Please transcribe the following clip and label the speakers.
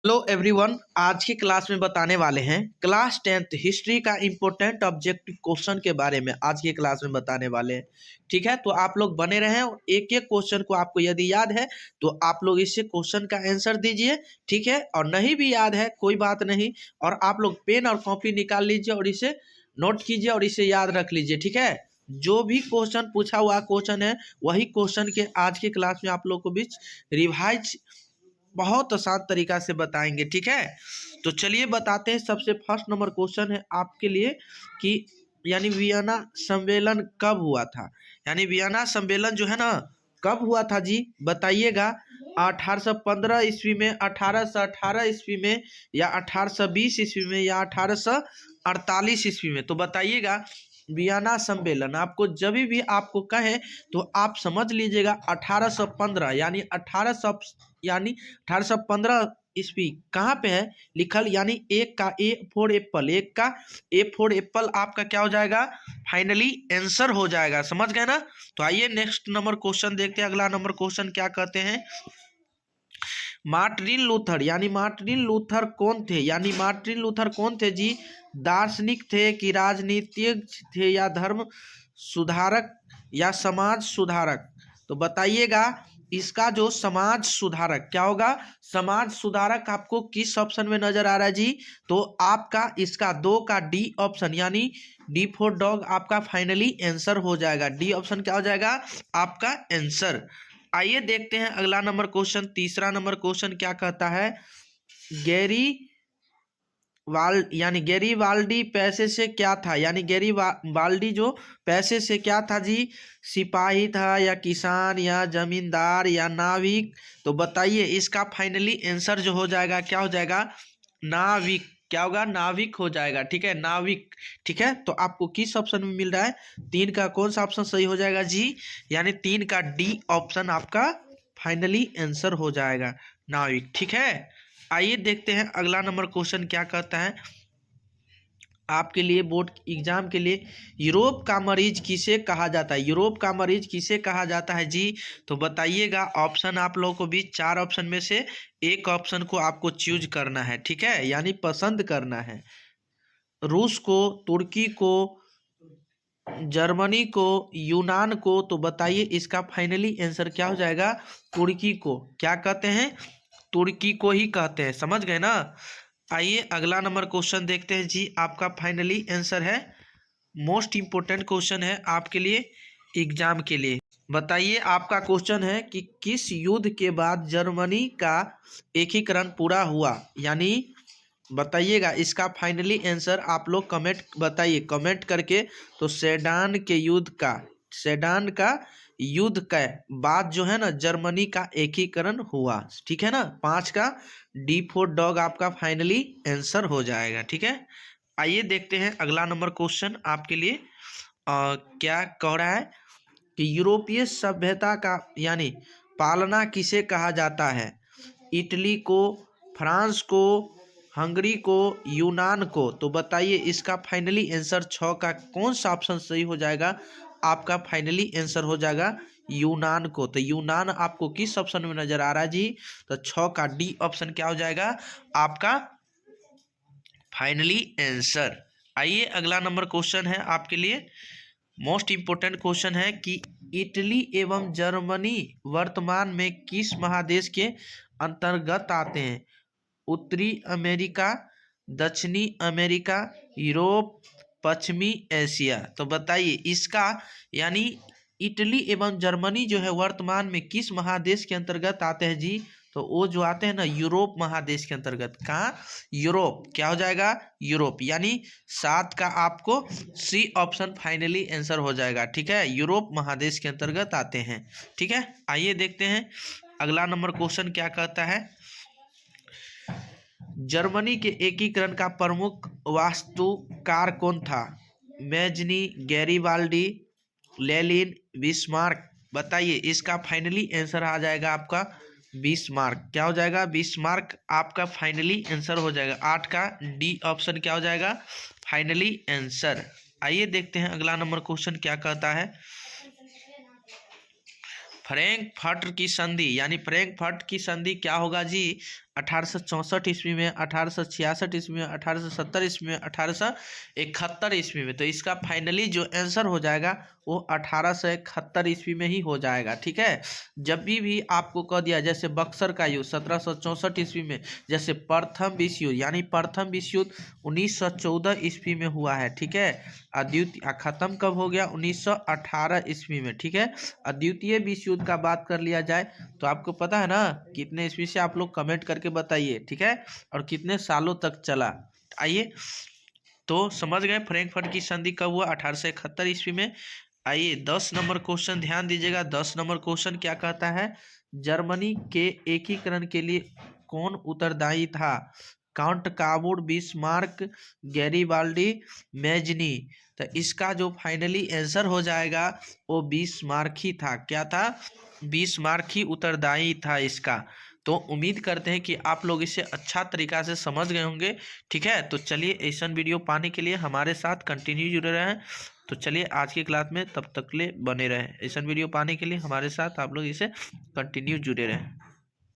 Speaker 1: Hello everyone, आज की class में बताने वाले हैं क्लास 10th हिस्ट्री का इम्पोर्टेंट ऑब्जेक्टिव क्वेश्चन के बारे में। आज की क्लास में बताने वाले हैं। ठीक है, तो आप लोग बने रहें और एक एक क्वेश्चन को आपको यदि याद है तो आप लोग इससे क्वेश्चन का आंसर दीजिए। ठीक है, और नहीं भी याद है कोई बात नहीं, और आप लोग पेन और कॉपी निकाल लीजिए और इसे नोट कीजिए और इसे याद रख लीजिए। ठीक है, जो भी क्वेश्चन पूछा हुआ क्वेश्चन है वही क्वेश्चन के आज की क्लास में आप लोग को बीच रिवाइज बहुत आसान तरीका से बताएंगे। ठीक है, तो चलिए बताते हैं। सबसे फर्स्ट नंबर क्वेश्चन है आपके लिए कि यानी वियना सम्मेलन कब हुआ था। यानी वियना सम्मेलन जो है ना कब हुआ था जी, बताइएगा। 1815 ईस्वी में, 1818 ईस्वी में, या 1820 ईस्वी में, या 1848 ईस्वी में। तो बताइएगा वियना सम्मेलन आपको जब भी आपको कहे तो आप समझ लीजिएगा 1815 यानी 1815 ईस्वी कहाँ पे है लिखल। यानी एक का ए फॉर एप्पल, एक का ए फॉर एप्पल आपका क्या हो जाएगा, फाइनली आंसर हो जाएगा। समझ गए ना। तो आइए नेक्स्ट नंबर क्वेश्चन देखते हैं। अगला नंबर क्वेश्चन क्या कहते हैं, मार्टिन लूथर यानी मार्टिन लूथर कौन थे। यानी मार्टिन लूथर कौन थे जी, दार्शनिक थे कि राजनीतिज्ञ थे, या धर्म सुधारक, या समाज सुधारक। तो बताइएगा इसका जो समाज सुधारक क्या होगा, समाज सुधारक आपको किस ऑप्शन में नजर आ रहा है जी। तो आपका इसका 2 का डी ऑप्शन यानी डी फॉर डॉग आपका फाइनली आंसर हो जाएगा। डी ऑप्शन क्या हो जाएगा आपका आंसर। आइए देखते हैं अगला नंबर क्वेश्चन। तीसरा नंबर क्वेश्चन क्या कहता है, गैरी यानी गैरी वाल्डी पैसे से क्या था। यानी गैरी वाल्डी जो पैसे से क्या था जी, सिपाही था, या किसान, या जमींदार, या नाविक। तो बताइए इसका फाइनली आंसर जो हो जाएगा क्या हो जाएगा, नाविक। क्या होगा, नाविक हो जाएगा। ठीक है, नाविक। ठीक है, तो आपको किस ऑप्शन में मिल रहा है, 3 का कौन सा ऑप्शन सही हो जाएगा जी, यानी 3 का डी ऑप्शन आपका फाइनली आंसर हो जाएगा, नाविक। ठीक है, आइए देखते हैं अगला नंबर क्वेश्चन क्या कहता है आपके लिए बोर्ड एग्जाम के लिए, यूरोप का मरीज किसे कहा जाता है। यूरोप का मरीज किसे कहा जाता है जी। तो बताइएगा ऑप्शन आप लोगों को भी 4 ऑप्शन में से एक ऑप्शन को आपको चूज करना है। ठीक है, यानी पसंद करना है। रूस को, तुर्की को, जर्मनी को, यूनान को। तो बताइए इसका फाइनली आंसर क्या हो जाएगा, तुर्की को। क्या कहते हैं, तुर्की को ही कहते हैं। समझ गए ना। आइए अगला नंबर क्वेश्चन देखते हैं जी। आपका फाइनली आंसर है, मोस्ट इंपोर्टेंट क्वेश्चन है आपके लिए एग्जाम के लिए। बताइए आपका क्वेश्चन है कि किस युद्ध के बाद जर्मनी का एकीकरण पूरा हुआ। यानी बताइएगा इसका फाइनली आंसर आप लोग कमेंट बताइए, कमेंट करके। तो सेडान का युद्ध के बाद जो है ना जर्मनी का एकीकरण हुआ। ठीक है ना, 5 का डी फॉर डॉग आपका फाइनली आंसर हो जाएगा। ठीक है, आइए देखते हैं अगला नंबर क्वेश्चन आपके लिए क्या कह रहा है कि यूरोपीय सभ्यता का यानी पालना किसे कहा जाता है। इटली को, फ्रांस को, हंगरी को, यूनान को। तो बताइए इसका फाइनली आंसर 6 का कौन सा ऑप्शन सही हो जाएगा, आपका फाइनली आंसर हो जाएगा यूनान को। तो यूनान आपको किस ऑप्शन में नजर आ रहा है जी, तो 6 का डी ऑप्शन क्या हो जाएगा आपका फाइनली आंसर। आइए अगला नंबर क्वेश्चन है आपके लिए, मोस्ट इंपोर्टेंट क्वेश्चन है कि इटली एवं जर्मनी वर्तमान में किस महादेश के अंतर्गत आते हैं। उत्तरी अमेरिका, दक्षिणी अमेरिका, यूरोप, पश्चिमी एशिया। तो बताइए इसका यानी इटली एवं जर्मनी जो है वर्तमान में किस महादेश के अंतर्गत आते हैं जी। तो वो जो आते हैं ना यूरोप महादेश के अंतर्गत। कहाँ, यूरोप। क्या हो जाएगा, यूरोप। यानी 7 का आपको सी ऑप्शन फाइनली आंसर हो जाएगा। ठीक है, यूरोप महादेश के अंतर्गत आते हैं। ठीक है, आइए देखते हैं अगला नंबर क्वेश्चन क्या कहता है, जर्मनी के एकीकरण का प्रमुख वास्तुकार कौन था। Mazzini, Garibaldi, Lenin, Bismarck. बताइए इसका फाइनली आंसर आ जाएगा आपका बिस्मार्क। क्या हो जाएगा, बिस्मार्क आपका फाइनली आंसर हो जाएगा। 8 का डी ऑप्शन क्या हो जाएगा फाइनली आंसर। आइए देखते हैं अगला नंबर क्वेश्चन क्या कहता है, फ्रैंकफर्ट की संधि यानी फ्रैंकफर्ट की संधि क्या होगा जी। 1864 ईस्वी में, 1866 ईस्वी में, 1870 ईस्वी में, 1871 ईस्वी में। तो इसका फाइनली जो आंसर हो जाएगा वो 1871 ईस्वी में ही हो जाएगा। ठीक है, जब भी आपको कह दिया जैसे बक्सर का युद्ध 1764 ईस्वी में, जैसे प्रथम विश्व युद्ध यानी प्रथम विश्व युद्ध 1914 ईस्वी में हुआ है। ठीक है, द्वितीय खत्म कब हो गया? 1918 ईस्वी में। ठीक है, द्वितीय विश्व युद्ध का बात कर लिया जाए तो आपको पता है ना कितने ईस्वी से, आप लोग कमेंट करके बताइए। ठीक है, और कितने सालों तक चला। आइए तो समझ गए फ्रैंकफर्ट की संधि कब हुआ? 1871 ईस्वी में। आइए 10 नंबर क्वेश्चन ध्यान दीजिएगा। 10 नंबर क्वेश्चन क्या कहता है? जर्मनी के एकीकरण के लिए कौन उत्तरदायी था? Count Cavour, Bismarck, Garibaldi, Mazzini. तो इसका जो फाइनली आंसर हो जाएगा वो बिस्मार्क ही था। क्या था? बिस्मार्क ही उत्तरदायी था इसका। तो उम्मीद करते हैं कि आप लोग इसे अच्छा तरीका से समझ गए होंगे। ठीक है, तो चलिए ऐसा वीडियो पाने के लिए हमारे साथ कंटिन्यू जुड़े रहें। तो चलिए आज की क्लास में तब तक ले बने रहे। ऐसा वीडियो पाने के लिए हमारे साथ आप लोग इसे कंटिन्यू जुड़े रहें।